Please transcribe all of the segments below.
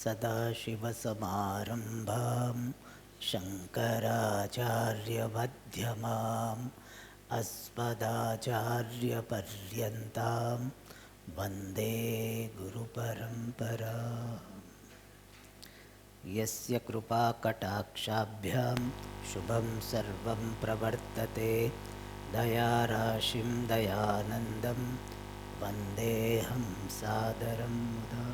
सदाशिवसमारम्भां शङ्कराचार्यमध्यमाम् अस्मदाचार्यपर्यन्तां वन्दे गुरुपरम्पराम्। यस्य कृपाकटाक्षाभ्यां शुभं सर्वं प्रवर्तते दयाराशिं दयानन्दं वन्देऽहं सादरं मुदा।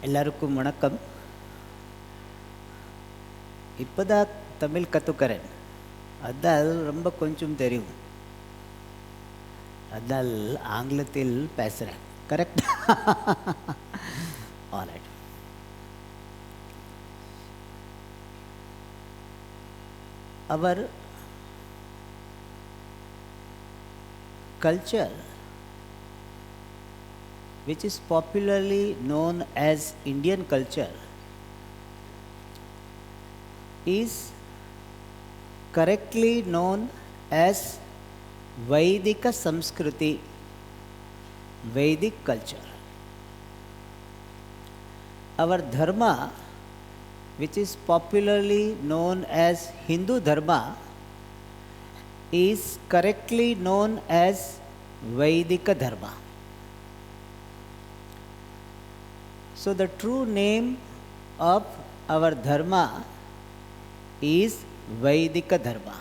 எல்லாருக்கும் வணக்கம். இப்போதான் தமிழ் கற்றுக்கிறேன், அதால் ரொம்ப கொஞ்சம் தெரியும், அதால் ஆங்கிலத்தில் பேசுகிறேன். Correct? Alright. Our culture, which is popularly known as Indian culture, is correctly known as Vaidika Samskriti, Vedic culture. Our dharma, which is popularly known as Hindu dharma, is correctly known as Vedika dharma. So the true name of our dharma is Vedika dharma.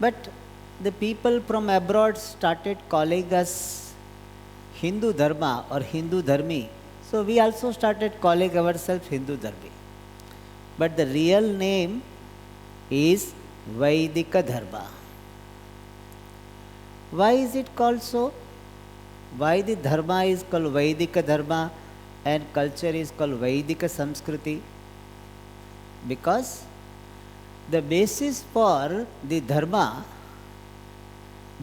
But the people from abroad started calling us Hindu dharma or Hindu dharmi. So we also started calling ourselves Hindu dharmi. But the real name is Vedika dharma. Why is it called so? Why the dharma is called Vedika dharma and culture is called Vedika Samskriti? Because the basis for the dharma,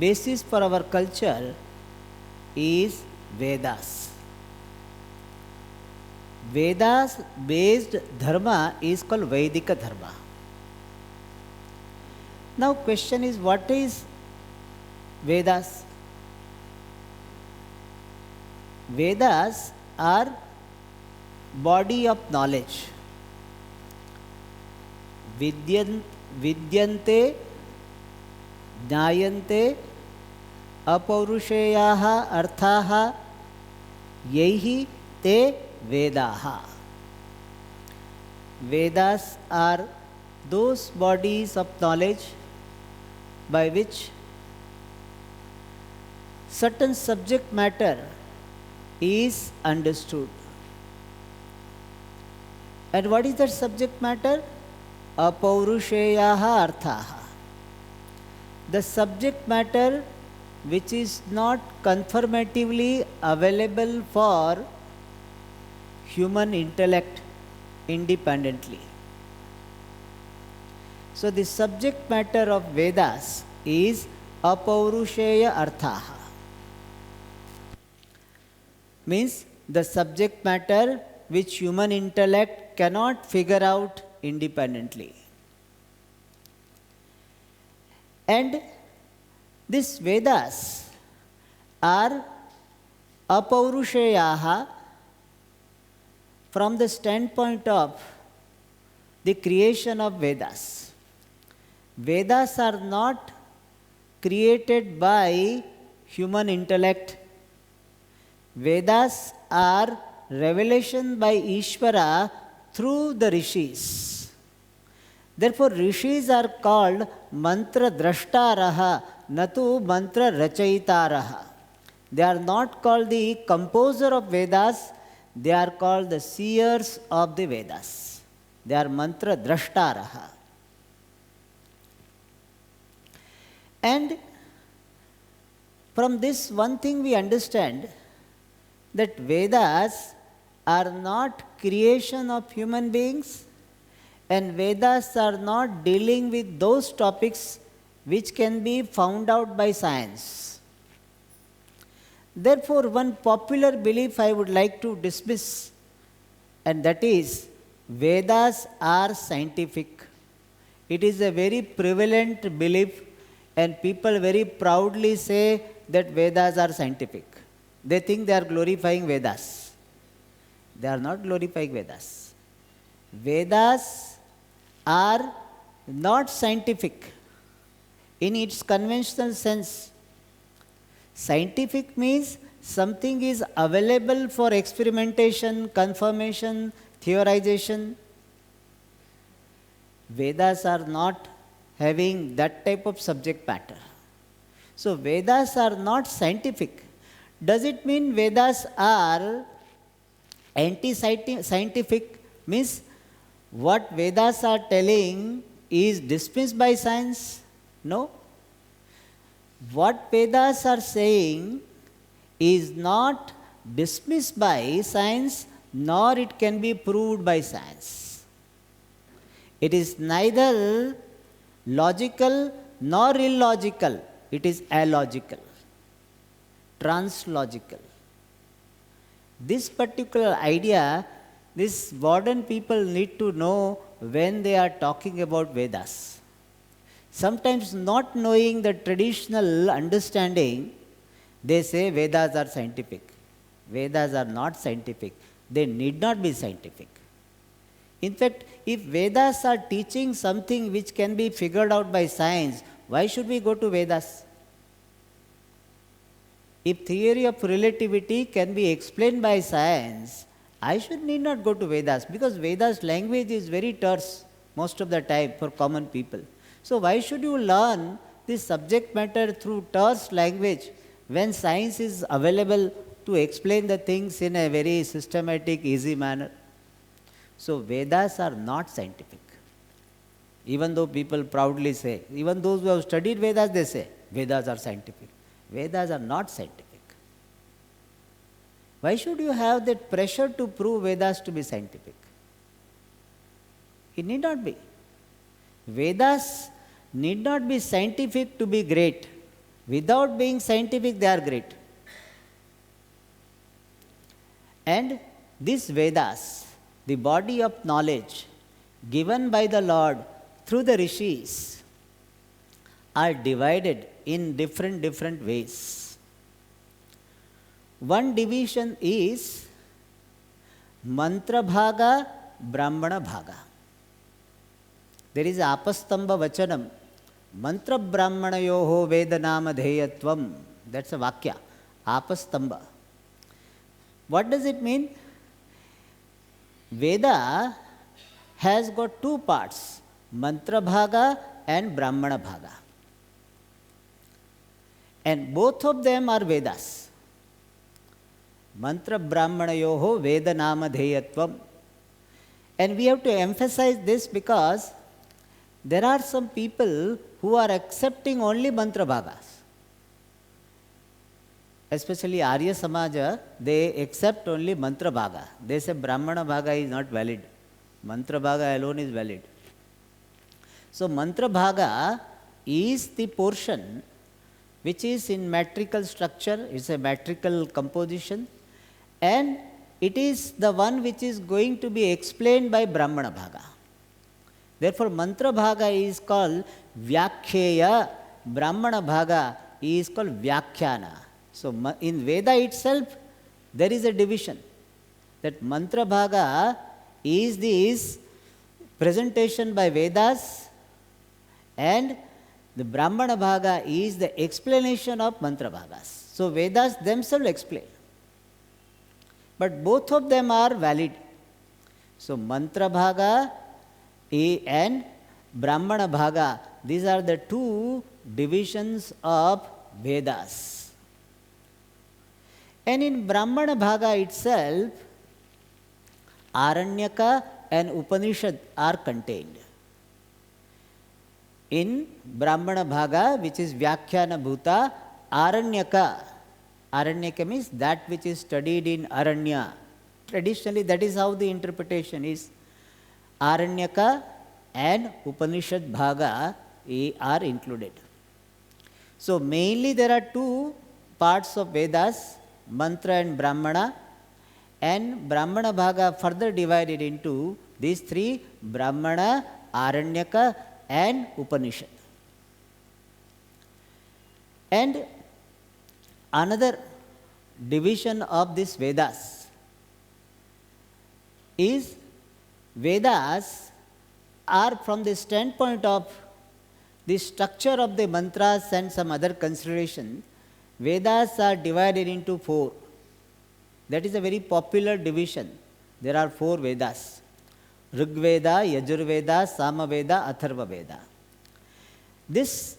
basis for our culture is Vedas. Vedas based dharma is called Vedika dharma. Now question is, what is Vedas? Vedas are body of knowledge. Vidyante, jnayante, apaurusheyah arthaha, yaihi te Vedaha. Vedas are those bodies of knowledge by which certain subject matter is understood. And what is that subject matter? Apaurusheyah arthaha. The subject matter which is not confirmatively available for human intellect independently. So the subject matter of Vedas is Apaurusheya Arthaha. Means the subject matter which human intellect cannot figure out independently. And these Vedas are Apaurusheyaha from the standpoint of the creation of Vedas. Vedas are not created by human intellect. Vedas are revelation by Ishvara through the rishis. Therefore rishis are called mantra drashtaraha, natu mantra rachaitaraha. They are not called the composer of Vedas, they are called the seers of the Vedas. They are mantra drashtaraha. And from this one thing we understand, that Vedas are not creation of human beings, and Vedas are not dealing with those topics which can be found out by science. Therefore, one popular belief I would like to dismiss, and that is Vedas are scientific. It is a very prevalent belief, and people very proudly say that Vedas are scientific. they think they are glorifying Vedas. They are not glorifying Vedas. Vedas are not scientific in its conventional sense. Scientific means something is available for experimentation, confirmation, theorization. Vedas are not having that type of subject matter. So Vedas are not scientific. Does it mean Vedas are anti-scientific? Means what Vedas are telling is dismissed by science? No. What Vedas are saying is not dismissed by science, nor it can be proved by science. It is neither logical nor illogical. It is allogical, translogical. This particular idea, this modern people need to know when they are talking about Vedas. Sometimes not knowing the traditional understanding, they say Vedas are scientific. Vedas are not scientific. They need not be scientific. In fact, if Vedas are teaching something which can be figured out by science, why should we go to Vedas? If theory of relativity can be explained by science, I need not go to Vedas, because Vedas language is very terse most of the time for common people. So why should you learn this subject matter through terse language when science is available to explain the things in a very systematic, easy manner? So Vedas are not scientific. Even though people proudly say, even those who have studied Vedas, they say, Vedas are scientific. Vedas are not scientific. Why should you have that pressure to prove Vedas to be scientific? It need not be. Vedas need not be scientific to be great. Without being scientific, they are great. And these Vedas, the body of knowledge given by the Lord through the rishis, are divided in different ways. One division is mantra bhaga, brahmana bhaga. There is apastamba vachanam, mantra brahmanayoho vedanama dheyatvam. That's a vakya, apastamba. What does it mean? Veda has got two parts, mantra bhaga and brahmana bhaga. And both of them are Vedas. Mantra brahmanayoho vedanama dheyatvam. And we have to emphasize this because there are some people who are accepting only mantra bhagas. Especially Arya Samaja, they accept only mantra bhaga. They say brahmana bhaga is not valid. Mantra bhaga alone is valid. So mantra bhaga is the portion which is in metrical structure, it's a metrical composition, and it is the one which is going to be explained by brahmana bhaga. Therefore, mantra bhaga is called vyakheya, brahmana bhaga is called vyakhyana. So, in Veda itself, there is a division. That mantra bhaga is this presentation by Vedas, and the brahmana bhaga is the explanation of mantra bhagas. So, Vedas themselves explain. But both of them are valid. So, mantra bhaga and brahmana bhaga, these are the two divisions of Vedas. And in brahmana bhaga itself, Aranyaka and Upanishad are contained. In brahmana bhaga, which is vyakhyana bhuta, Aranyaka. Aranyaka means that which is studied in Aranya. Traditionally, that is how the interpretation is. Aranyaka and Upanishad bhaga are included. So, mainly there are two parts of Vedas, mantra and brahmana, and brahmana bhaga further divided into these three, brahmana, Aranyaka and Upanishad. And another division of this Vedas is Vedas are from the standpoint of the structure of the mantras and some other considerations, Vedas are divided into 4. That is a very popular division. There are 4 Vedas: Rig Veda, Yajur Veda, Sama Veda, Atharva Veda. This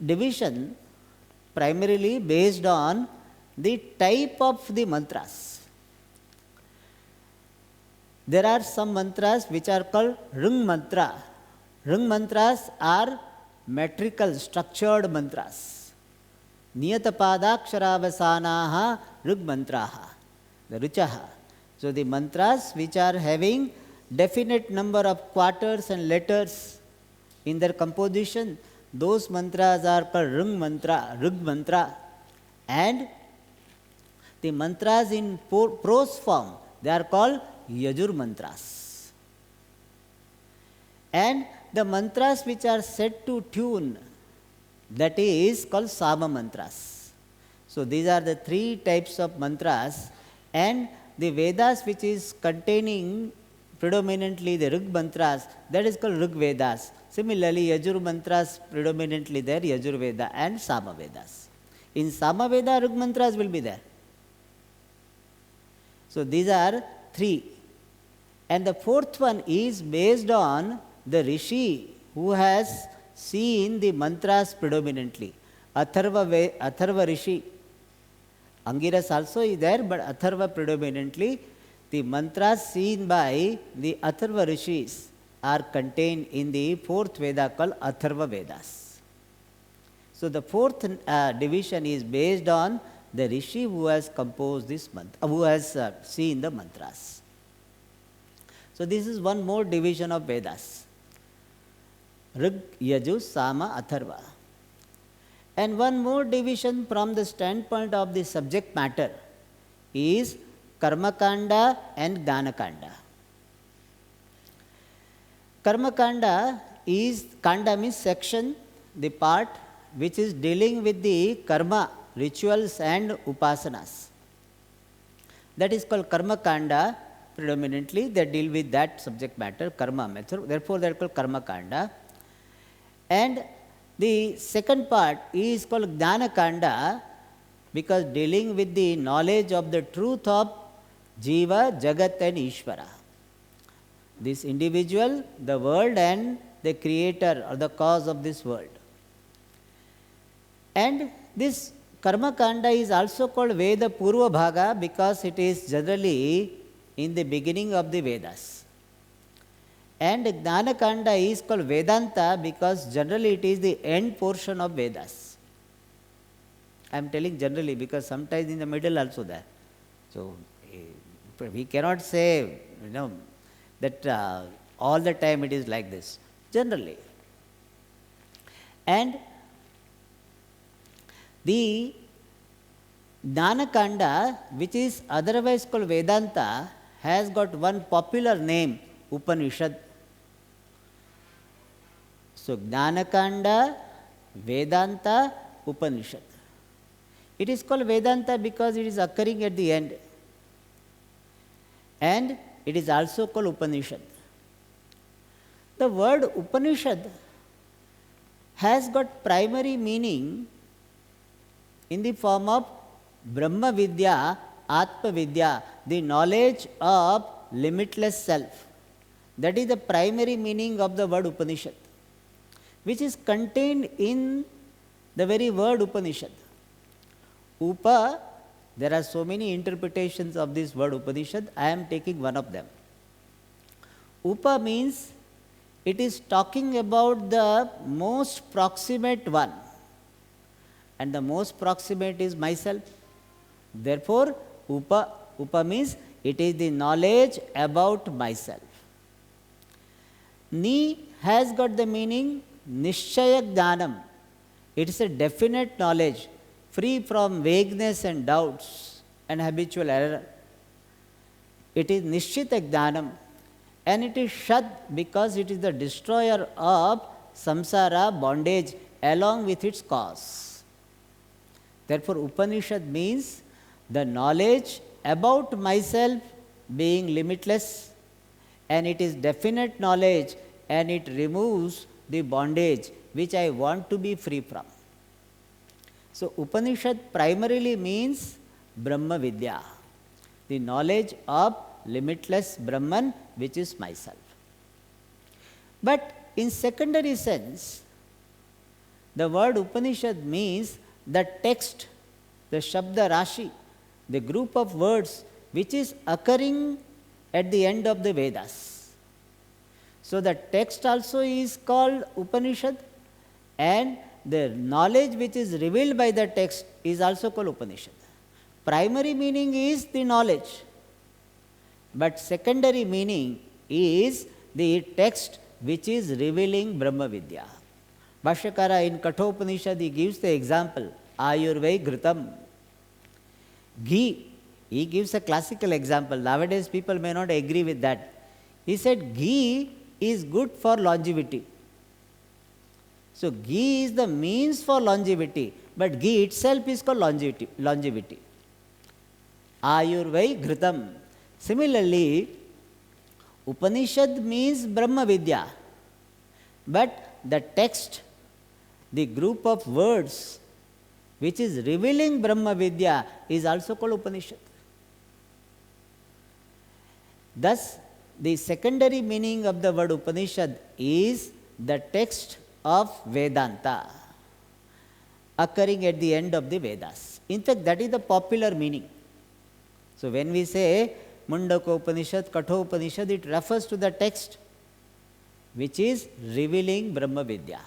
division primarily based on the type of the mantras. There are some mantras which are called Ring mantra. Ring mantras are metrical, structured mantras. Niyatapadakshravasanaha Rig mantraha, the Richaha. So the mantras which are having definite number of quarters and letters in their composition, those mantras are called Ring mantra, Rig mantra. And the mantras in prose form, they are called Yajur mantras. And the mantras which are set to tune, that is called Sama mantras. So these are the 3 types of mantras, and the Vedas which is containing predominantly the Rig mantras, that is called Rig Vedas. Similarly, Yajur mantras predominantly there, Yajur Veda and Sama Vedas. In Sama Veda, Rig mantras will be there. So these are 3. And the 4th one is based on the Rishi who has seen the mantras predominantly. Atharva Rishi. Angiras also is there, but Atharva predominantly. The mantras seen by the Atharva Rishis are contained in the 4th Veda called Atharva Vedas. So the 4th division is based on the Rishi who has composed this mantra, who has seen the mantras. So this is one more division of Vedas: Rig, Yajur, Sama, Atharva. And one more division from the standpoint of the subject matter is Karmakanda and Jnanakanda. Karmakanda is, Kanda means section, the part which is dealing with the karma, rituals and upasanas. That is called Karmakanda. Predominantly they deal with that subject matter, karma method. Therefore they are called Karmakanda. And the second part is called Jnanakanda, because dealing with the knowledge of the truth of Jiva, Jagat and Ishvara. This individual, the world and the creator or the cause of this world. And this Karmakanda is also called Veda Purva Bhaga because it is generally in the beginning of the Vedas. And Jnanakanda is called Vedanta because generally it is the end portion of Vedas. I am telling generally because sometimes in the middle also there. So we cannot say, that all the time it is like this. Generally. And the Jnanakanda, which is otherwise called Vedanta, has got one popular name, Upanishad. So Jnanakanda, Vedanta, Upanishad. It is called Vedanta because it is occurring at the end. And it is also called Upanishad. The word Upanishad has got primary meaning in the form of Brahma Vidya, Atma Vidya, the knowledge of limitless self. That is the primary meaning of the word Upanishad, which is contained in the very word Upanishad. Upa, there are so many interpretations of this word Upanishad. I am taking one of them. Upa means it is talking about the most proximate one. And the most proximate is myself. Therefore, Upa means it is the knowledge about myself. Ni has got the meaning Nishchaya Jnanam. It is a definite knowledge, free from vagueness and doubts and habitual error. It is Nishchita Jnanam. And it is Shad because it is the destroyer of samsara, bondage, along with its cause. Therefore, Upanishad means the knowledge about myself being limitless, and it is definite knowledge, and it removes the bondage which I want to be free from. So Upanishad primarily means Brahma Vidya, the knowledge of limitless Brahman, which is myself. But in secondary sense, the word Upanishad means the text, the Shabda Rashi, the group of words which is occurring at the end of the Vedas. So the text also is called Upanishad, and the knowledge which is revealed by the text is also called Upanishad. Primary meaning is the knowledge, but secondary meaning is the text which is revealing Brahma Vidya. Bhashyakara in Kathopanishad, he gives the example, Ayurvai Ghritam. Ghee, he gives a classical example. Nowadays people may not agree with that. He said ghee is good for longevity. So ghee is the means for longevity, but ghee itself is called longevity. Ayurvai Ghritam. Similarly, Upanishad means Brahma Vidya, but the text, the group of words which is revealing Brahma Vidya is also called Upanishad. Thus, the secondary meaning of the word Upanishad is the text of Vedanta occurring at the end of the Vedas. In fact, that is the popular meaning. So when we say Mundaka Upanishad, Katho Upanishad, it refers to the text which is revealing Brahma Vidya.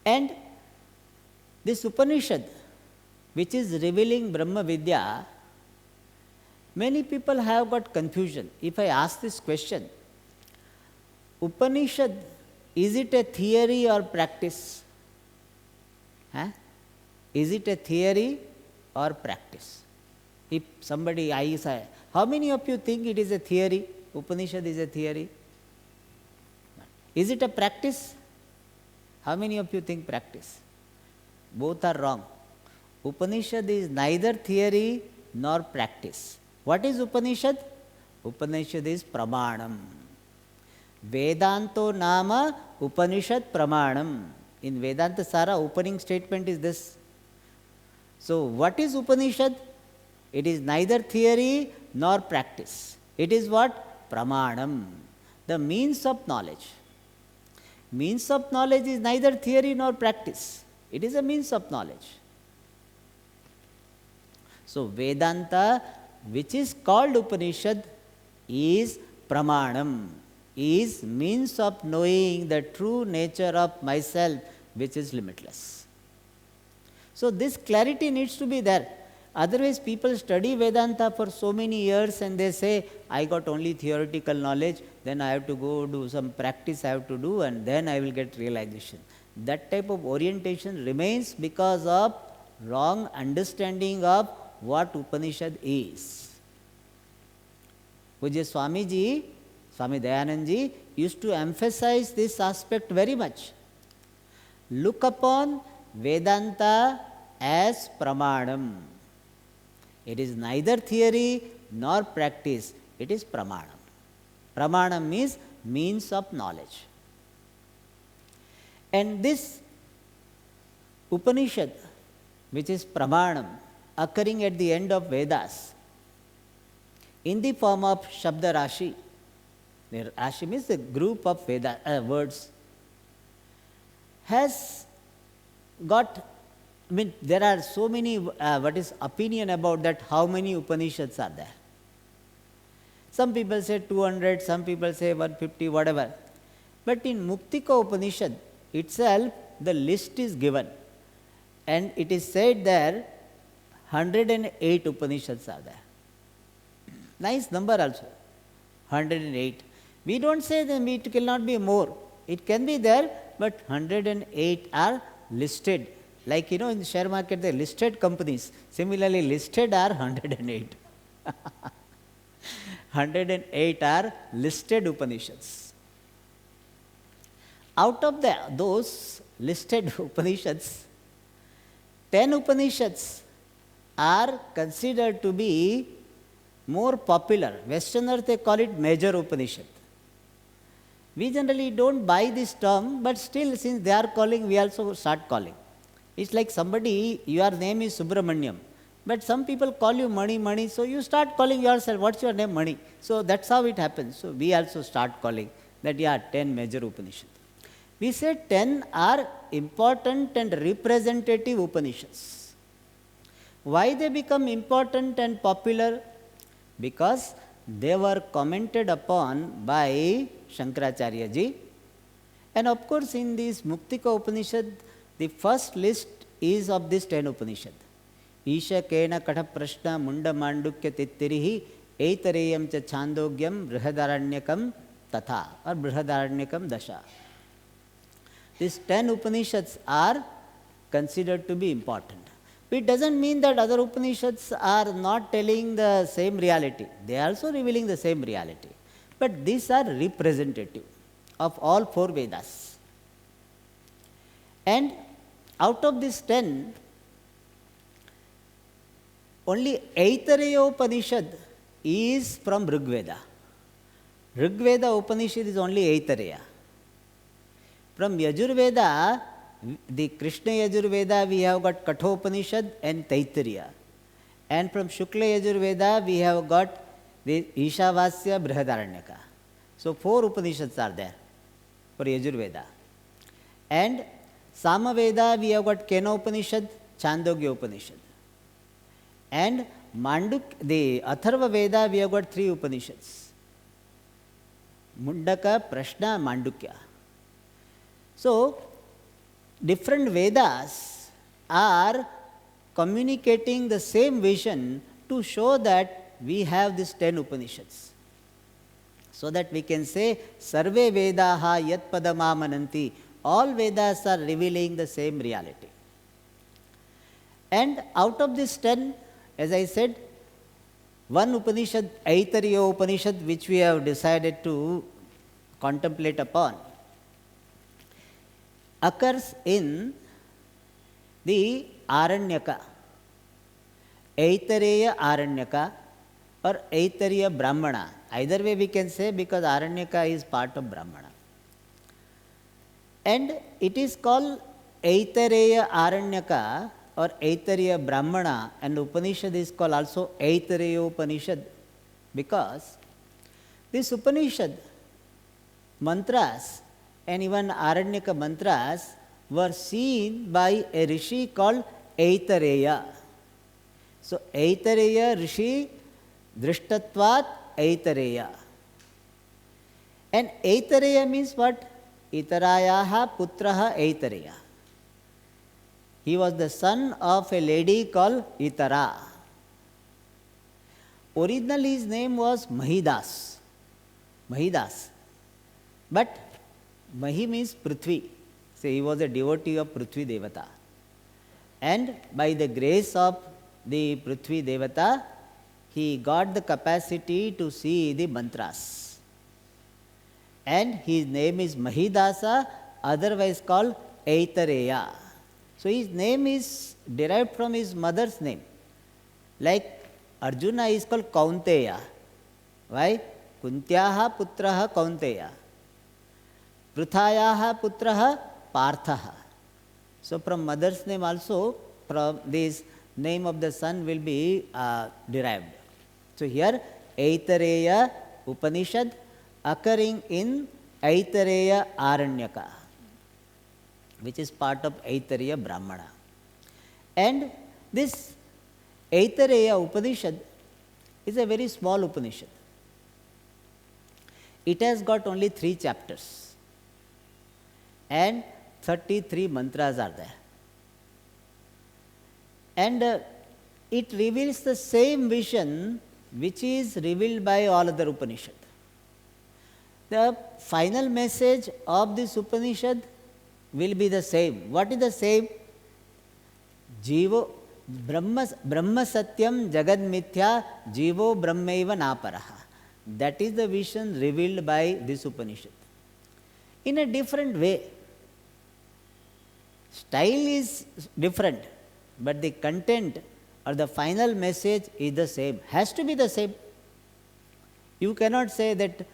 And this Upanishad which is revealing Brahma Vidya, many people have got confusion. If I ask this question, Upanishad, is it a theory or practice? Is it a theory or practice? If somebody, I say, how many of you think it is a theory? Upanishad is a theory. Is it a practice? How many of you think practice? Both are wrong. Upanishad is neither theory nor practice. What is Upanishad? Upanishad is Pramanam. Vedanto Nama Upanishad Pramanam. In Vedanta Sara, opening statement is this. So what is Upanishad? It is neither theory nor practice. It is what? Pramanam, the means of knowledge. Means of knowledge is neither theory nor practice. It is a means of knowledge. So Vedanta, which is called Upanishad, is Pramanam, is means of knowing the true nature of myself, which is limitless. So this clarity needs to be there. Otherwise, people study Vedanta for so many years and they say, I got only theoretical knowledge, then I have to go do some practice I have to do, and then I will get realization. That type of orientation remains because of wrong understanding of what Upanishad is. Pujya Swamiji, Swami Dayanandji, used to emphasize this aspect very much. Look upon Vedanta as Pramanam. It is neither theory nor practice, it is Pramanam. Pramanam means means of knowledge. And this Upanishad, which is Pramanam, occurring at the end of Vedas, in the form of Shabda Rashi, Rashi means the group of words, has got, there are so many, opinion about that, how many Upanishads are there. Some people say 200, some people say 150, whatever. But in Muktika Upanishad itself, the list is given. And it is said there, 108 Upanishads are there. Nice number also, 108. We don't say that it cannot be more. It can be there, but 108 are listed. Like, in the share market, the listed companies. Similarly, listed are 108. 108 are listed Upanishads. Out of those listed Upanishads, 10 Upanishads are considered to be more popular. Westerners, they call it major Upanishad. We generally don't buy this term, but still, since they are calling, we also start calling. It's like somebody, your name is Subramanyam, but some people call you Mani, Mani, so you start calling yourself, what's your name? Mani. So that's how it happens. So we also start calling that, 10 major Upanishads. We say 10 are important and representative Upanishads. Why they become important and popular? Because they were commented upon by Shankaracharya ji. And of course, in this Muktika Upanishad, the first list is of this 10 Upanishad. Isha Kena Katha Prashna Munda Mandukya Tittirihi Aitareyam Cha Chandogyam Brihadaranyakam Tatha or Brihadaranyakam Dasha. These 10 Upanishads are considered to be important. It doesn't mean that other Upanishads are not telling the same reality. They are also revealing the same reality. But these are representative of all 4 Vedas. And out of these 10, only Aitareya Upanishad is from Rig Veda. Rig Veda Upanishad is only Aitareya. From Yajurveda, the Krishna Yajurveda, we have got Kathopanishad and Taittiriya. And from Shukla Yajurveda, we have got the Ishavasya Brihadaranyaka. So 4 Upanishads are there for Yajurveda. And Samaveda, we have got Kena Upanishad, Chandogya Upanishad. And the Atharva Veda, we have got 3 Upanishads. Mundaka, Prashna, Mandukya. So, different Vedas are communicating the same vision to show that we have these 10 Upanishads. So that we can say, Sarve Vedaha Yat Padamamananti, all Vedas are revealing the same reality. And out of this 10, as I said, one Upanishad, Aitareya Upanishad, which we have decided to contemplate upon, occurs in the Aranyaka, Aitareya Aranyaka or Aitareya Brahmana. Either way we can say, because Aranyaka is part of Brahmana. And it is called Aitareya Aranyaka or Aitareya Brahmana, and Upanishad is called also Aitareya Upanishad, because this Upanishad mantras and even Aranyaka mantras were seen by a rishi called Aitareya. So Aitareya rishi drishtatvat Aitareya. And Aitareya means what? Itarayaha putraha Aitareya. He was the son of a lady called Itara. Originally his name was Mahidas. Mahidas. But Mahi means Prithvi. So he was a devotee of Prithvi Devata. And by the grace of the Prithvi Devata, he got the capacity to see the mantras. And his name is Mahidasa, otherwise called Aitareya. So his name is derived from his mother's name. Like Arjuna is called Kaunteya. Why? Kuntyaha putraha Kaunteya. Pruthayaha putraha Parthaha. So from mother's name also, from this name of the son will be derived. So here Aitareya Upanishad occurring in Aitareya Aranyaka, which is part of Aitareya Brahmana. And this Aitareya Upanishad is a very small Upanishad. It has got only 3 chapters and 33 mantras are there. And it reveals the same vision which is revealed by all other Upanishads. The final message of this Upanishad will be the same. What is the same? Jivo Brahma Satyam Jagad Mithya Jivo Brahmaiva Naparaha. That is the vision revealed by this Upanishad. In a different way. Style is different, but the content or the final message is the same, has to be the same. You cannot say that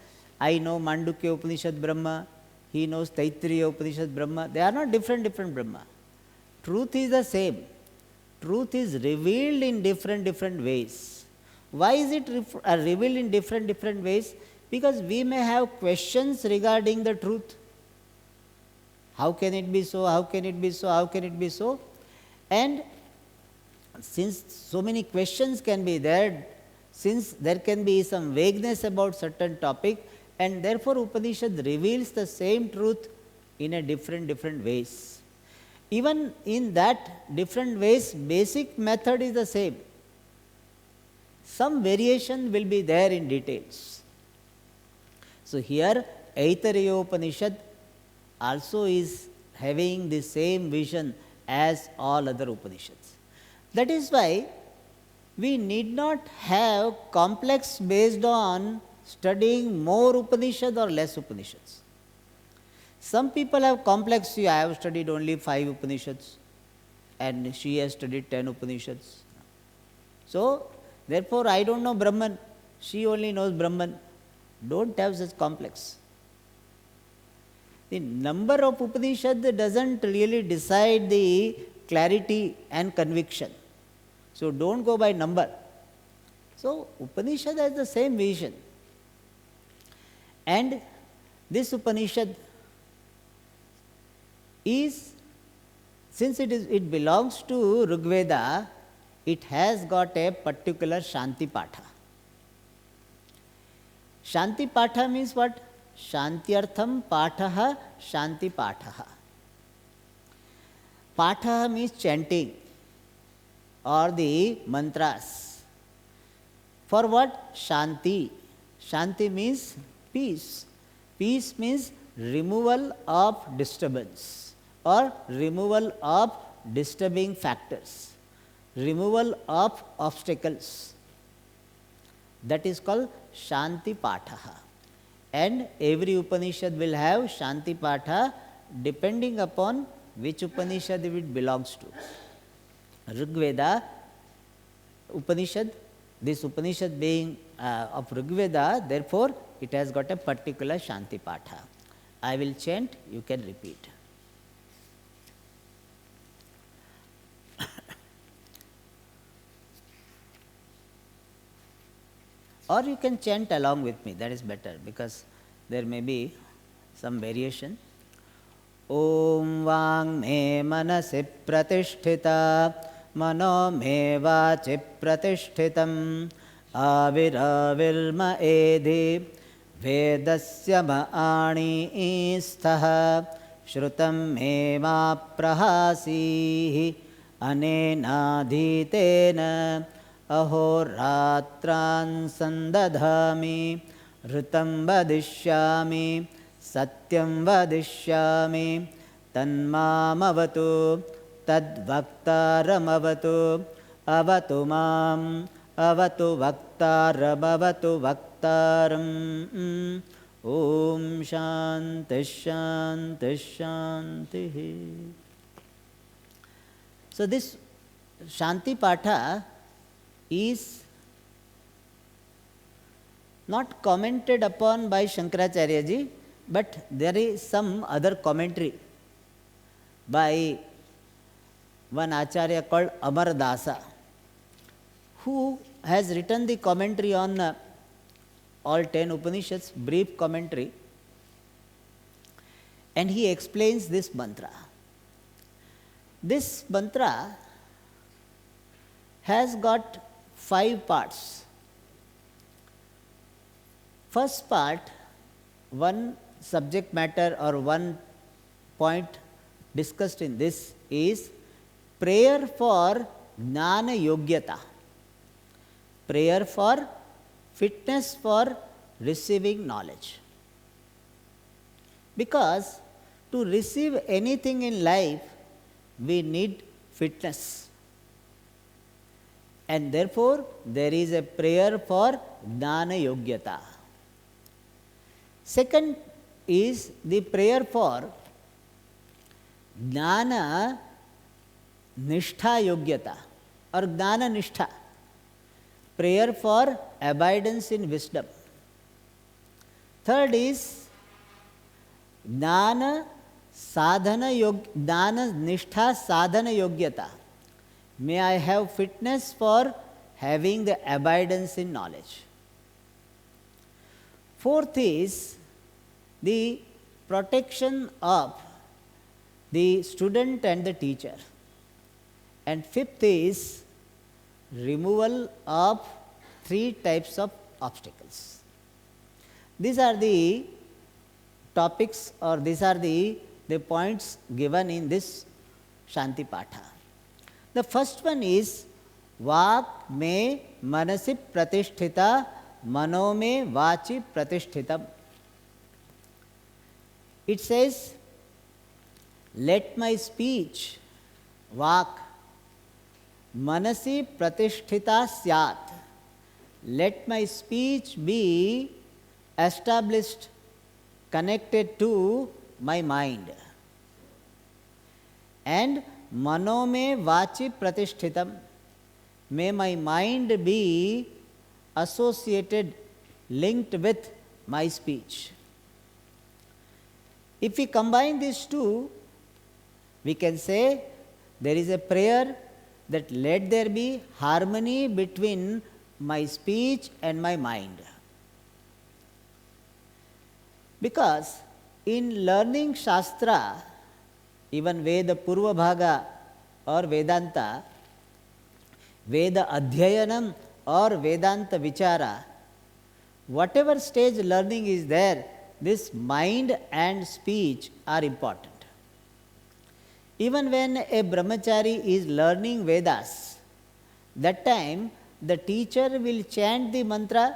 I know Mandukya Upanishad Brahma, he knows Aitareya Upanishad Brahma. They are not different Brahma. Truth is the same. Truth is revealed in different ways. Why is it revealed in different ways? Because we may have questions regarding the truth. How can it be so? How can it be so? How can it be so? And since so many questions can be there, since there can be some vagueness about certain topic, and therefore Upanishad reveals the same truth in a different ways. Even in that different ways, basic method is the same. Some variation will be there in details. So here Aitareya Upanishad also is having the same vision as all other Upanishads. That is why we need not have complex based on studying more Upanishad or less Upanishads. Some people have complex. I have studied only 5 Upanishads and she has studied 10 Upanishads. So, therefore, I don't know Brahman, she only knows Brahman. Don't have such complex. The number of Upanishad doesn't really decide the clarity and conviction. So, don't go by number. So, Upanishad has the same vision. And this Upanishad is, since it belongs to Rigveda, it has got a particular Shanti Patha. Shanti Patha means what? Shantyartham Pathaha Shanti Pathaha. Pathaha means chanting or the mantras. For what? Shanti. Shanti means peace. Peace means removal of disturbance or removal of disturbing factors, removal of obstacles. That is called Shanti Pathaha. And every Upanishad will have Shanti Patha depending upon which Upanishad it belongs to. Rigveda Upanishad, this Upanishad being of Rigveda, therefore it has got a particular Shanti Patha. I will chant, you can repeat. Or you can chant along with me, that is better, because there may be some variation. Om Vang Me Manasi Pratisthita Mano Me Vachi Pratishtitam Aviravirma Edhi Vedasya Ma'ani Isthaha Shrutam Me Ma Prahasihi Anenadhitena Ahoratran Sandadhami Ritam Vadishyami Satyam Vadishyami Tanmamavatu Tadvaktaramavatu Avatu Mam Avatu Vaktaramavatu Vaktaram Om Shanti Shanti Shanti. So this Shanti Patha is not commented upon by Shankaracharya ji, but there is some other commentary by one Acharya called Amar Dasa, who has written the commentary on all 10 Upanishads, brief commentary, and he explains this mantra. This mantra has got 5 parts. First part, one subject matter or one point discussed in this is prayer for Jnana Yogyata, prayer for fitness for receiving knowledge. Because to receive anything in life, we need fitness. And therefore, there is a prayer for Jnana Yogyata. Second is the prayer for Jnana Nishtha Yogyata. or Gnana Nishtha, prayer for abidance in wisdom. Third is Gnana Nishtha Sadhana Yogyata. May I have fitness for having the abidance in knowledge. Fourth is the protection of the student and the teacher. And fifth is removal of 3 types of obstacles. These are the topics, or these are the points given in this Shanti Patha. The first one is Vak me manasi pratisthita mano me vachi pratishthitam. It says, let my speech, Vak, manasi pratisthita syat. Let my speech be established, connected to my mind. And mano me vachi pratishthitam. May my mind be associated, linked with my speech. If we combine these two, we can say there is a prayer that let there be harmony between my speech and my mind. Because in learning Shastra, even Veda Purva Bhaga or Vedanta, Veda Adhyayanam or Vedanta Vichara, whatever stage learning is there, this mind and speech are important. Even when a brahmachari is learning Vedas, that time the teacher will chant the mantra.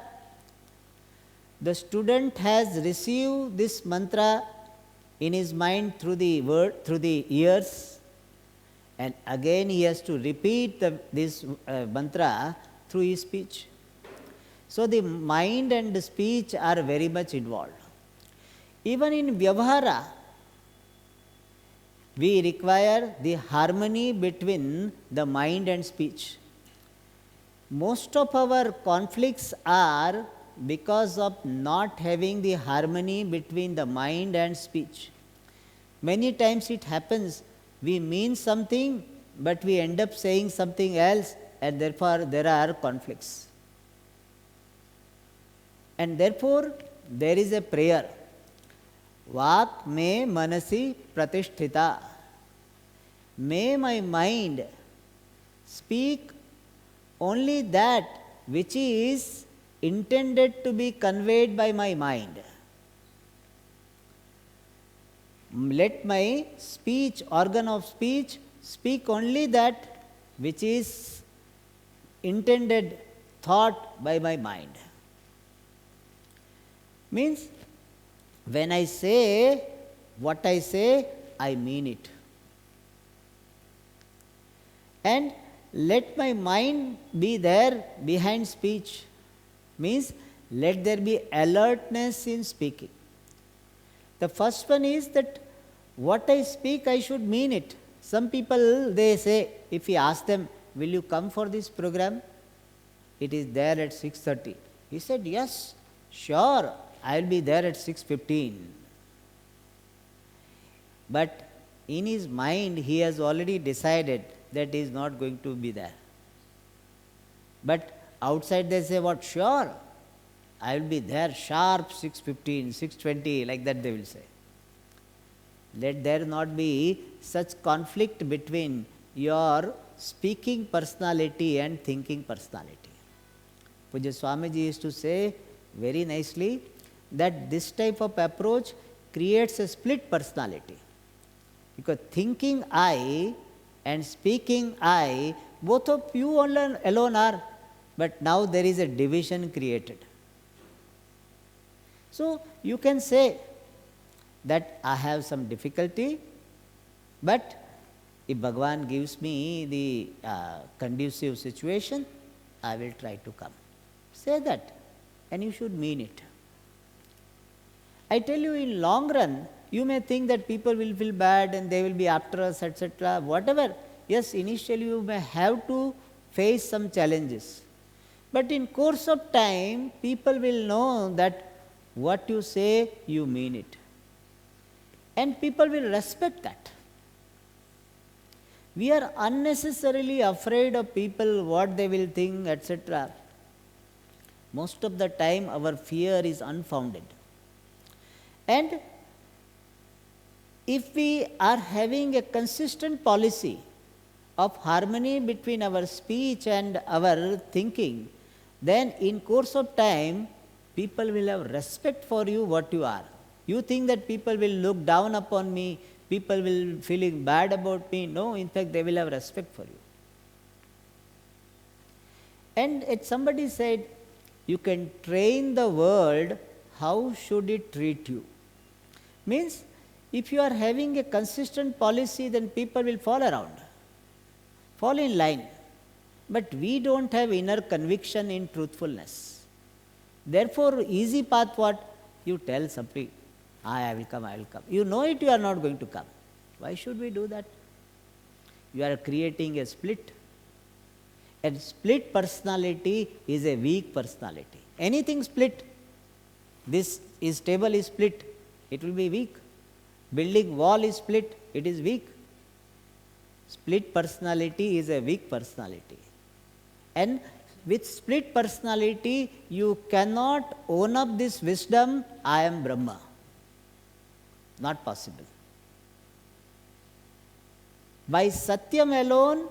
The student has received this mantra in his mind through the word, through the ears, and again he has to repeat this mantra through his speech. So the mind and the speech are very much involved. Even in Vyavahara, we require the harmony between the mind and speech. Most of our conflicts are because of not having the harmony between the mind and speech. Many times it happens, we mean something, but we end up saying something else, and therefore there are conflicts. And therefore there is a prayer, Vak me manasi pratisthita. May my mind speak only that which is intended to be conveyed by my mind. Let my speech, organ of speech, speak only that which is intended, thought by my mind. Means, when I say what I say, I mean it. And let my mind be there behind speech. Means, let there be alertness in speaking. The first one is that what I speak, I should mean it. Some people, they say, if we ask them, will you come for this program? It is there at 6:30. He said, yes, sure, I will be there at 6:15. But in his mind, he has already decided that he is not going to be there. But outside they say, what, sure, I will be there sharp 6:15, 6:20, like that they will say. Let there not be such conflict between your speaking personality and thinking personality. Pujya Swamiji used to say very nicely that this type of approach creates a split personality. Because thinking I and speaking I, both of you alone are, but now there is a division created. So you can say that I have some difficulty, but if Bhagavan gives me the conducive situation, I will try to come. Say that, and you should mean it. I tell you, in long run, you may think that people will feel bad and they will be after us, etc. Whatever. Yes, initially you may have to face some challenges. But in course of time, people will know that what you say, you mean it. And people will respect that. We are unnecessarily afraid of people, what they will think, etc. Most of the time, our fear is unfounded. And if we are having a consistent policy of harmony between our speech and our thinking, then in course of time, people will have respect for you, what you are. You think that people will look down upon me, people will feeling bad about me. No, in fact, they will have respect for you. And somebody said, you can train the world, how should it treat you? Means, if you are having a consistent policy, then people will fall around, fall in line. But we don't have inner conviction in truthfulness. Therefore, easy path what? You tell somebody, I will come, I will come. You know it, you are not going to come. Why should we do that? You are creating a split. And split personality is a weak personality. Anything split, table is split, it will be weak. Building wall is split, it is weak. Split personality is a weak personality. And with split personality, you cannot own up this wisdom, I am Brahma. Not possible. By Satyam alone,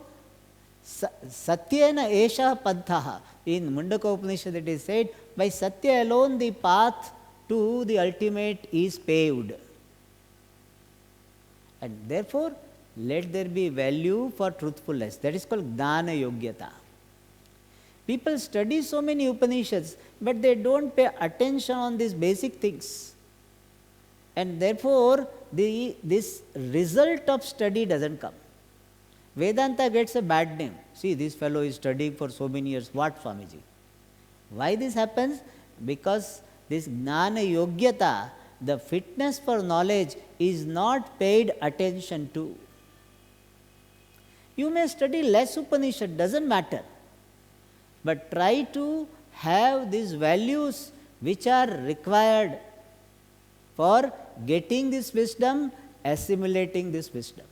Satyena Esha Panthaha. In Mundaka Upanishad it is said, by Satya alone the path to the ultimate is paved. And therefore, let there be value for truthfulness. That is called Gnana Yogyata. People study so many Upanishads, but they don't pay attention on these basic things. And therefore, this result of study doesn't come. Vedanta gets a bad name. See, this fellow is studying for so many years. What, Swamiji? Why this happens? Because this Gnana Yogyata, the fitness for knowledge, is not paid attention to. You may study less Upanishad, doesn't matter. But try to have these values which are required for getting this wisdom, assimilating this wisdom.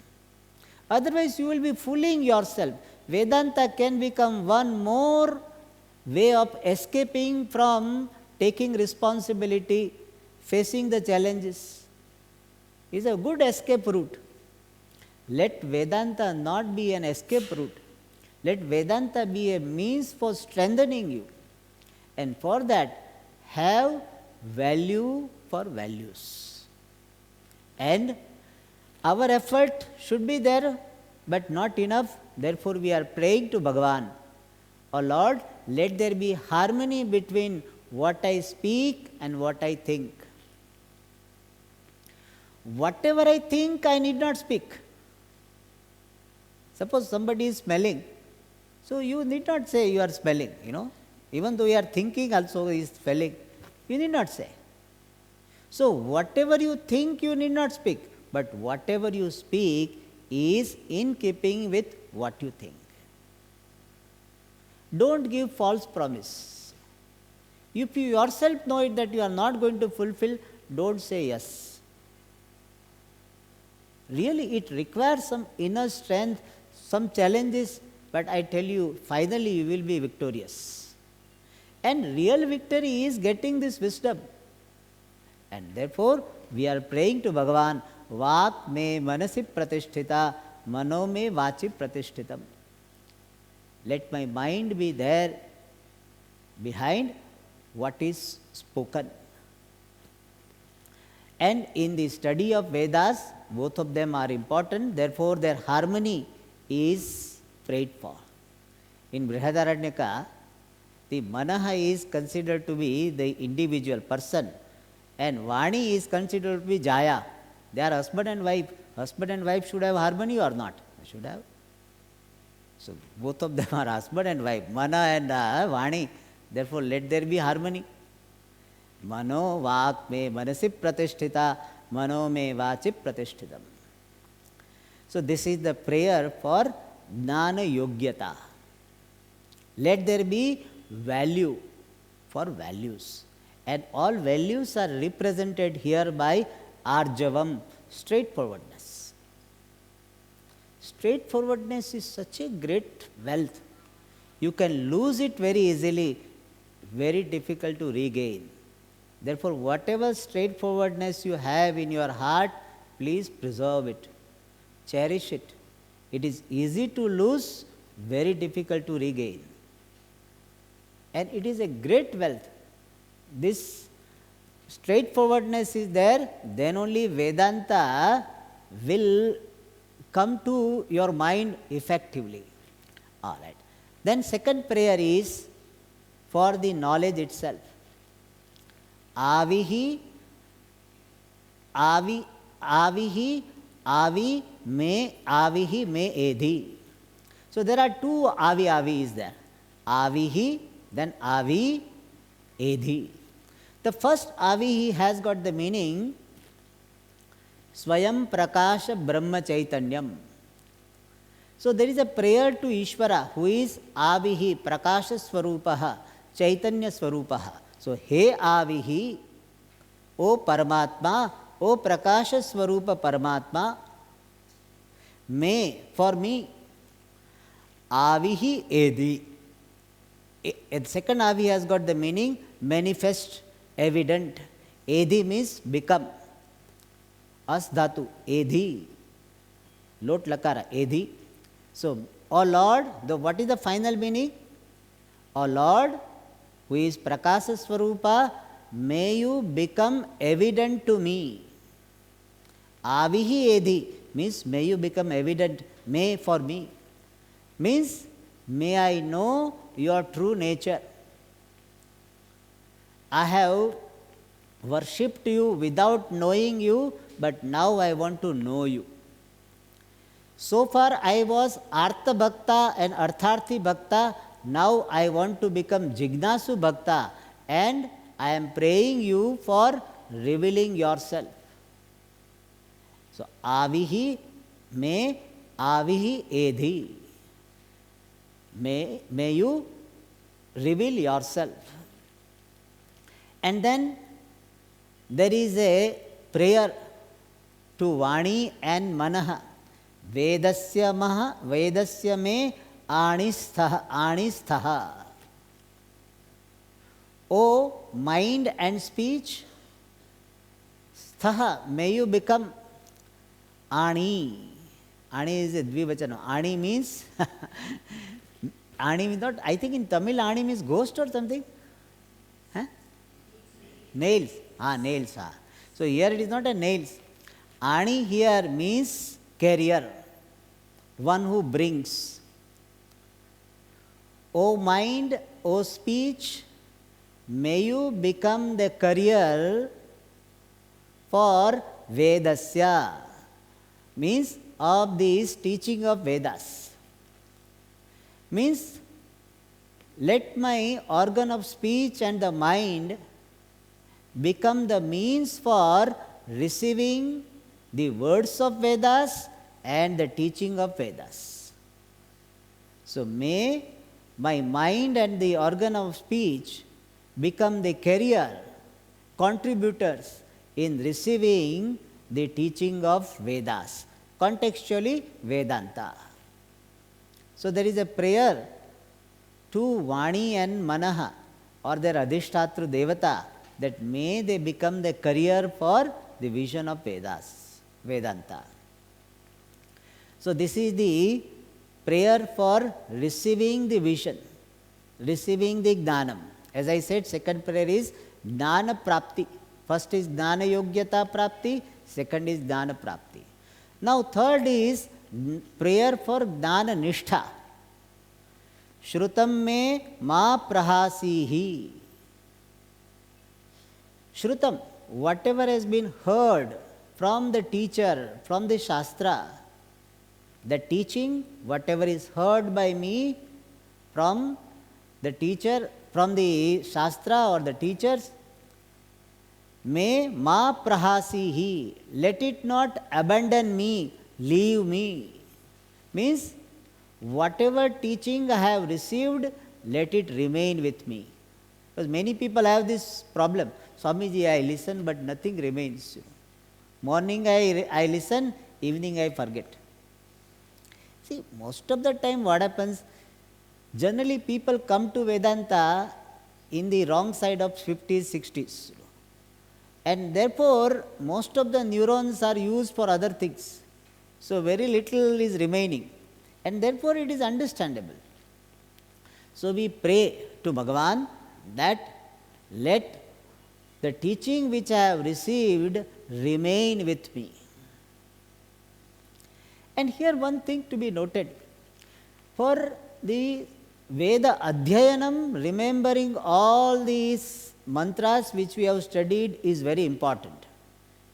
Otherwise, you will be fooling yourself. Vedanta can become one more way of escaping from taking responsibility, facing the challenges. It is a good escape route. Let Vedanta not be an escape route. Let Vedanta be a means for strengthening you. And for that, have value for values. And our effort should be there, but not enough. Therefore, we are praying to Bhagavan. O Lord, let there be harmony between what I speak and what I think. Whatever I think, I need not speak. Suppose somebody is smelling, so you need not say you are smelling, Even though you are thinking also is smelling, you need not say. So whatever you think, you need not speak. But whatever you speak is in keeping with what you think. Don't give false promise. If you yourself know it that you are not going to fulfill, don't say yes. Really, it requires some inner strength, some challenges, but I tell you, finally you will be victorious. And real victory is getting this wisdom. And therefore, we are praying to Bhagavan, Vak me manasi pratisthita, mano me vachi pratishtitam. Let my mind be there behind what is spoken. And in the study of Vedas, both of them are important, therefore their harmony is prayed for. In Brihadaranyaka, the Manaha is considered to be the individual person, and Vani is considered to be Jaya. They are husband and wife. Husband and wife should have harmony or not? They should have. So both of them are husband and wife, Mana and Vani. Therefore, let there be harmony. Mano vak me manasi pratisthita, mano me vachi pratishtitam. So this is the prayer for Gnana Yogyata. Let there be value for values. And all values are represented here by Arjavam, straightforwardness. Straightforwardness is such a great wealth. You can lose it very easily, very difficult to regain. Therefore, whatever straightforwardness you have in your heart, please preserve it, cherish it. It is easy to lose, very difficult to regain. And it is a great wealth. This straightforwardness is there, then only Vedanta will come to your mind effectively. All right. Then second prayer is for the knowledge itself. Avihi, avi, avihi me edhi. So there are two avi is there. Avihi, then avi edhi. The first avihi has got the meaning Swayam Prakasha Brahma Chaitanyam. So there is a prayer to Ishvara who is Avihi, Prakasha Swarupaha, Chaitanya Swarupaha. So, He Avihi, O Paramatma, O Prakasha Swarupa Paramatma, may, for me, Avihi Edi. The second Avi has got the meaning manifest, evident. Edi means become. As dhatu, Edhi. Lot lakara, Edhi. So, O Lord, what is the final meaning? O Lord, who is Prakasa Swarupa, may you become evident to me. Avihi Edhi means may you become evident, may for me. Means may I know your true nature. I have worshipped you without knowing you, but now I want to know you. So far I was Artha Bhakta and Artharthi Bhakta, now I want to become Jignasu Bhakta and I am praying you for revealing yourself. So, Avihi me Avihi Edhi. May you reveal yourself. And then there is a prayer to Vani and Manaha. Vedasya maha, Vedasya me Anisthaha. O mind and speech, Sthaha, may you become Ani. Ani is a dvivachana. Ani means, Ani means not, I think in Tamil Ani means ghost or something. Huh? Nails. Nails. So here it is not a nails. Ani here means carrier, one who brings. O mind, O speech, may you become the carrier for Vedasya, means of this teaching of Vedas. Means let my organ of speech and the mind become the means for receiving the words of Vedas and the teaching of Vedas. So may my mind and the organ of speech become the carrier, contributors in receiving the teaching of Vedas, contextually Vedanta. So there is a prayer to Vani and Manaha or their Adhishtatru Devata that may they become the carrier for the vision of Vedas, Vedanta. So this is the prayer for receiving the vision, receiving the Jnanam. As I said, second prayer is Jnana Prapti. First is Jnana Yogyata Prapti, second is Jnana Prapti. Now third is prayer for Jnana Nishtha. Shrutam me ma prahasihi. Shrutam, whatever has been heard from the teacher, from the Shastra, the teaching, whatever is heard by me from the teacher, from the Shastra or the teachers, may ma prahasihi, let it not abandon me, leave me. Means, whatever teaching I have received, let it remain with me. Because many people have this problem. Swamiji, I listen, but nothing remains. Morning I listen, evening I forget. See, most of the time what happens, generally people come to Vedanta in the wrong side of 50s, 60s. And therefore, most of the neurons are used for other things. So, very little is remaining. And therefore, it is understandable. So, we pray to Bhagavan that let the teaching which I have received remain with me. And here one thing to be noted. For the Veda Adhyayanam, remembering all these mantras which we have studied is very important.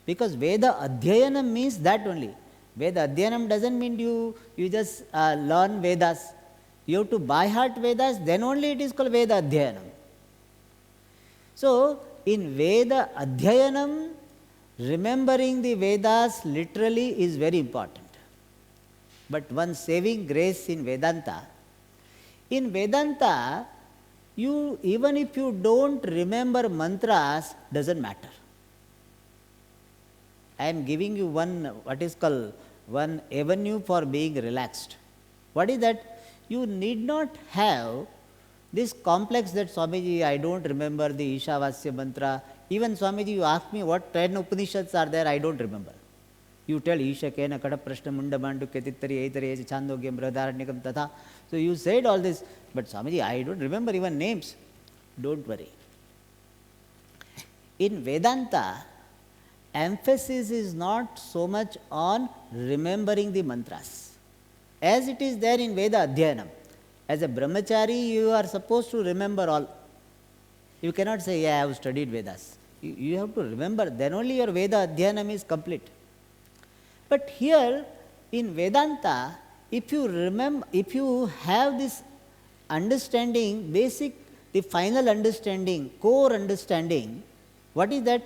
Because Veda Adhyayanam means that only. Veda Adhyayanam doesn't mean you just learn Vedas. You have to by heart Vedas, then only it is called Veda Adhyayanam. So, in Veda Adhyayanam, remembering the Vedas literally is very important. But one saving grace in Vedanta, you even if you don't remember mantras, doesn't matter. I am giving you one avenue for being relaxed. What is that? You need not have this complex that Swamiji, I don't remember the Ishavasya mantra. Even Swamiji, you ask me what 10 Upanishads are there, I don't remember. You tell Isha Kena Kada Prashna Munda Mandu Ketittari Aitareya Chandogyam Bradaranyakam Tatha. So you said all this, but Swamiji, I don't remember even names. Don't worry. In Vedanta, emphasis is not so much on remembering the mantras, as it is there in Veda Adhyayanam. As a brahmachari, you are supposed to remember all. You cannot say, yeah, I have studied Vedas. You have to remember, then only your Veda Adhyayanam is complete. But here in Vedanta, if you have this understanding, the final understanding, core understanding, what is that?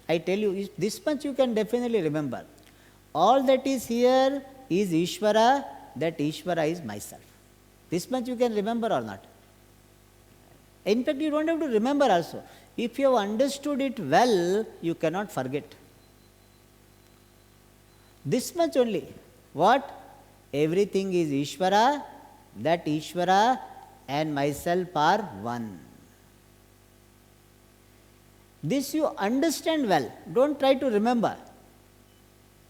I tell you, this much you can definitely remember. All that is here is Ishvara, that Ishvara is myself. This much you can remember or not. In fact, you don't have to remember also. If you have understood it well, you cannot forget. This much only. What? Everything is Ishvara, that Ishvara and myself are one. This you understand well. Don't try to remember.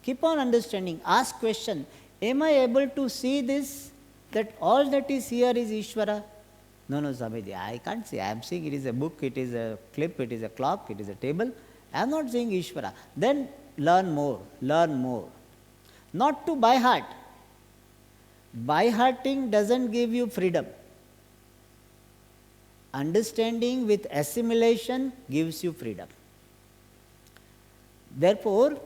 Keep on understanding. Ask question. Am I able to see this? That all that is here is Ishvara? No, Swamiji, I can't see. I am seeing it is a book, it is a clip, it is a clock, it is a table. I am not seeing Ishvara. Then learn more. Not to by heart. By hearting doesn't give you freedom. Understanding with assimilation gives you freedom. Therefore,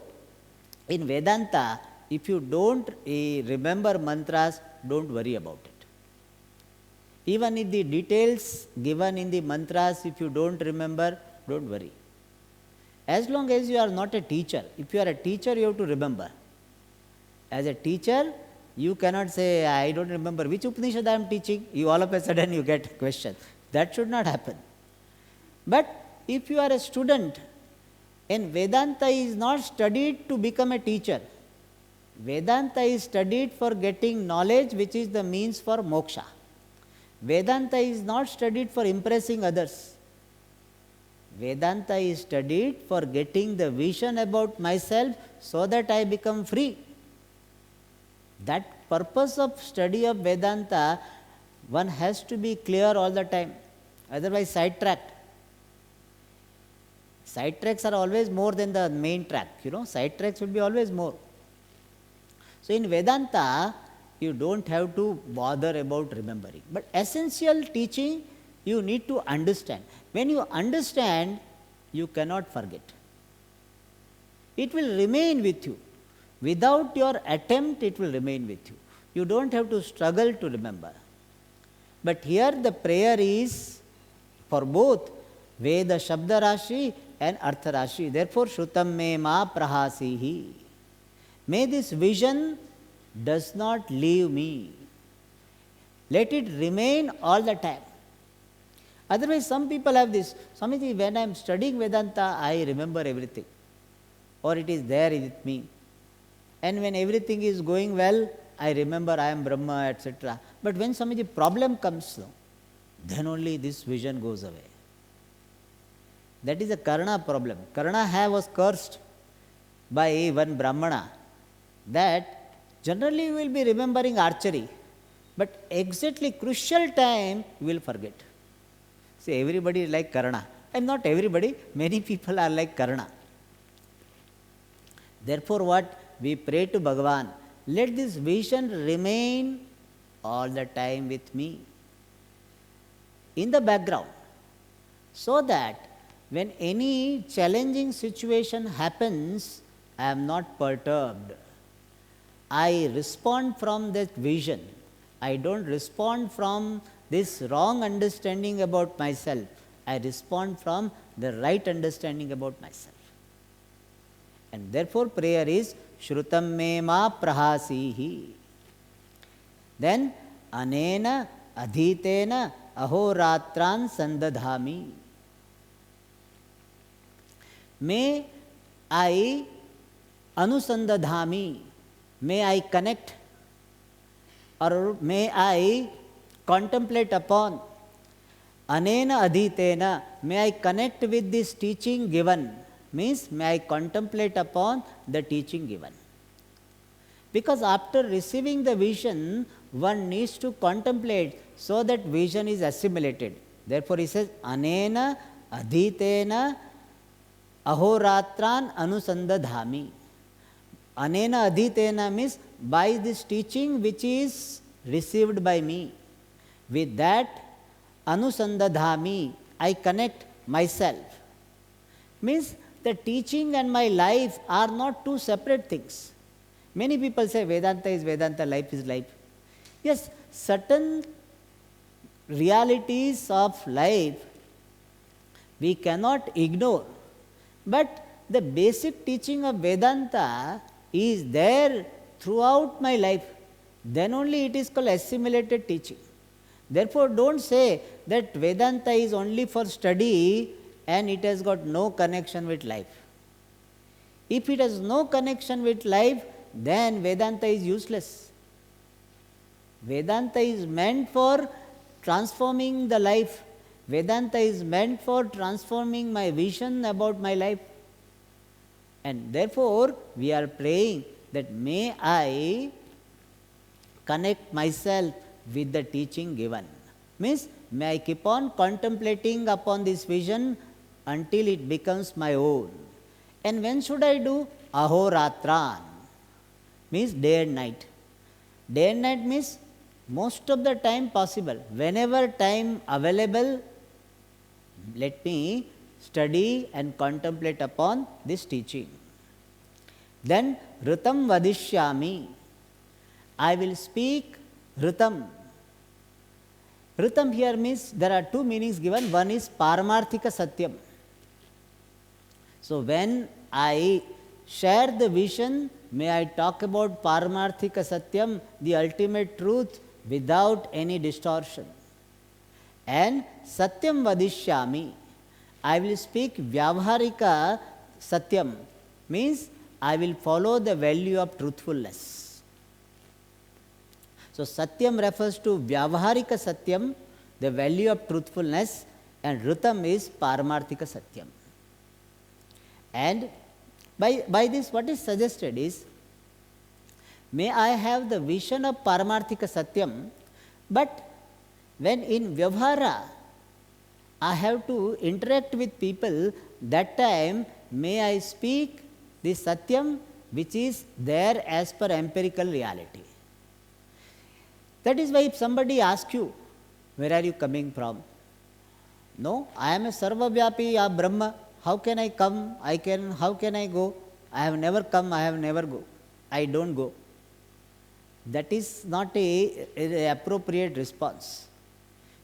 in Vedanta, if you don't remember mantras, don't worry about it. Even if the details given in the mantras, if you don't remember, don't worry. As long as you are not a teacher, if you are a teacher, you have to remember. As a teacher, you cannot say, I don't remember which Upanishad I am teaching. You all of a sudden you get a question. That should not happen. But if you are a student, and Vedanta is not studied to become a teacher. Vedanta is studied for getting knowledge, which is the means for moksha. Vedanta is not studied for impressing others. Vedanta is studied for getting the vision about myself so that I become free. That purpose of study of Vedanta, one has to be clear all the time. Otherwise, sidetracked. Sidetracks are always more than the main track. Sidetracks will be always more. So, in Vedanta, you don't have to bother about remembering. But essential teaching, you need to understand. When you understand, you cannot forget. It will remain with you. Without your attempt, it will remain with you. You don't have to struggle to remember. But here the prayer is for both Veda Shabda Rashi and Artha Rashi. Therefore, Shrutam me ma prahasihi. May this vision does not leave me. Let it remain all the time. Otherwise, some people have this, Swamiji, when I am studying Vedanta, I remember everything, or it is there with me. And when everything is going well, I remember I am Brahma, etc. But when Swamiji problem comes, then only this vision goes away. That is a Karna problem. Karna was cursed by one Brahmana, that generally you will be remembering archery, but exactly crucial time you will forget. See, everybody is like Karna. And not everybody, many people are like Karna. Therefore what? We pray to Bhagavan, let this vision remain all the time with me, in the background, so that when any challenging situation happens, I am not perturbed. I respond from that vision. I don't respond from this wrong understanding about myself. I respond from the right understanding about myself. And therefore prayer is Shrutam me ma prahasihi. Then anena adhitena ahoratran sandadhami. May I anusandadhami, may I connect, or may I contemplate upon. Anena adhitena, may I connect with this teaching given, means may I contemplate upon the teaching given. Because after receiving the vision, one needs to contemplate so that vision is assimilated. Therefore he says, anena adhitena ahoratran anusandadhami. Anena adhitena means by this teaching which is received by me. With that anusandadhami, I connect myself. Means the teaching and my life are not two separate things. Many people say Vedanta is Vedanta, life is life. Yes, certain realities of life we cannot ignore. But the basic teaching of Vedanta is there throughout my life. Then only it is called assimilated teaching. Therefore, don't say that Vedanta is only for study and it has got no connection with life. If it has no connection with life, then Vedanta is useless. Vedanta is meant for transforming the life. Vedanta is meant for transforming my vision about my life. And therefore, we are praying that may I connect myself with the teaching given. Means, may I keep on contemplating upon this vision until it becomes my own. And when should I do? Ahoratran. Means day and night. Day and night means most of the time possible. Whenever time available, let me study and contemplate upon this teaching. Then Ritam vadishyami. I will speak Ritam. Ritam here means there are two meanings given. One is Paramarthika Satyam. So when I share the vision, may I talk about Paramarthika Satyam, the ultimate truth, without any distortion. And Satyam vadishyami. I will speak Vyavaharika Satyam, means I will follow the value of truthfulness. So Satyam refers to Vyavaharika Satyam, the value of truthfulness, and Ritam is Paramarthika Satyam. And by this what is suggested is, may I have the vision of Paramarthika Satyam, but when in Vyavahara I have to interact with people, that time may I speak the Satyam which is there as per empirical reality. That is why if somebody asks you, where are you coming from? No, I am a Sarvavyapi, Brahma. How can I come? How can I go? I have never come, I have never go. I don't go. That is not a appropriate response.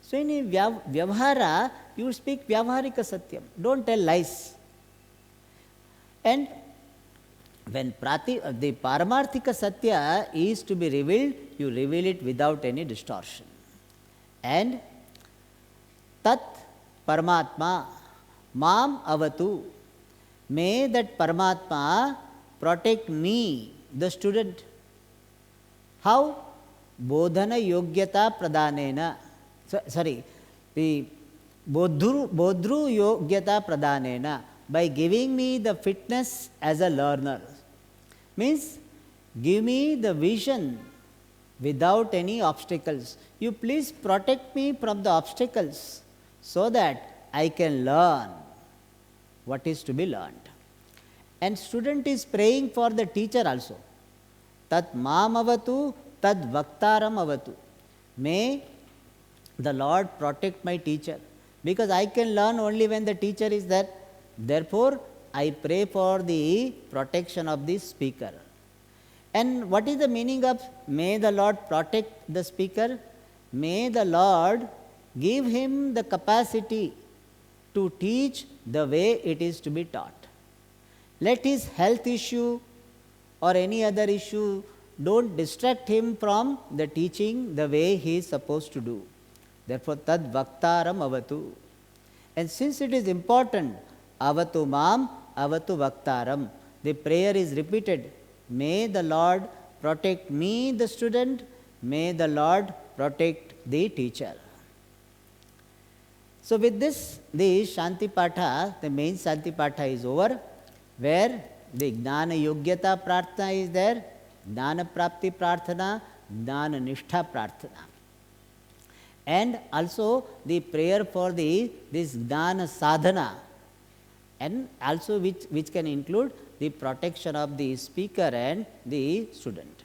So in Vyavahara, you speak Vyavaharika Satyam. Don't tell lies. And when the Paramarthika Satya is to be revealed, you reveal it without any distortion. And Tat Paramatma Mam Avatu. May that Paramatma protect me, the student. How? Bodhana Yogyata Pradhanena. The Bodhru Yogyata Pradhanena. By giving me the fitness as a learner. Means, give me the vision without any obstacles. You please protect me from the obstacles so that I can learn what is to be learned. And student is praying for the teacher also. Tat mam avatu, tad vaktaram avatu. May the Lord protect my teacher, because I can learn only when the teacher is there. Therefore, I pray for the protection of the speaker. And what is the meaning of may the Lord protect the speaker? May the Lord give him the capacity to teach the way it is to be taught. Let his health issue or any other issue don't distract him from the teaching the way he is supposed to do. Therefore, tad vaktaram avatu. And since it is important, avatu mam, avatu vaktaram, the prayer is repeated. May the Lord protect me, the student. May the Lord protect the teacher. So with this, the Shanti Patha, the main Shanti Patha is over, where the Jnana Yogyata Prarthana is there, Jnana Prapti Prarthana, Jnana Nishtha Prarthana. And also the prayer for this Jnana Sadhana, and also which can include the protection of the speaker and the student.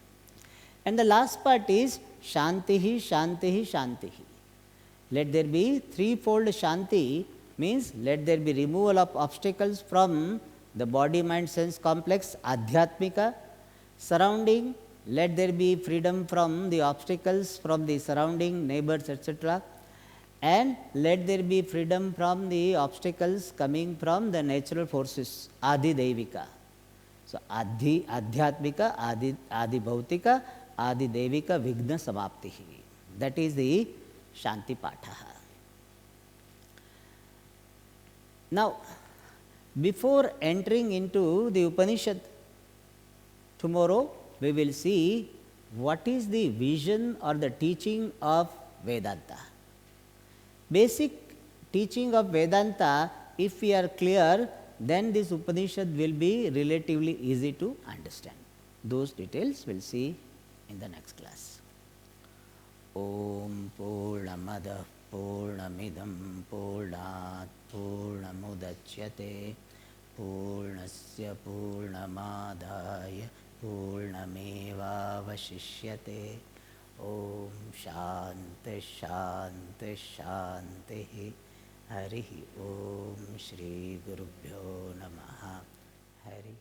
And the last part is Shantihi, Shantihi, Shantihi. Let there be threefold Shanti, means let there be removal of obstacles from the body, mind, sense complex, Adhyatmika. Surrounding, let there be freedom from the obstacles from the surrounding, neighbors, etc. And let there be freedom from the obstacles coming from the natural forces, Adi Devika. So, Adhyatmika, Adi Bhautika, Adi Devika, Vigna Samaptihi. That is the Shanti Patha. Now, before entering into the Upanishad, tomorrow we will see what is the vision or the teaching of Vedanta. Basic teaching of Vedanta, if we are clear, then this Upanishad will be relatively easy to understand. Those details we will see in the next class. Om Purnamada Purnamidam Purnat Purnamudachyate Purnasya Purnamadaya Purnamevavashishyate. Om Shanti Shanti Shanti. Hari Om Shri Gurubhyo Namaha. Hari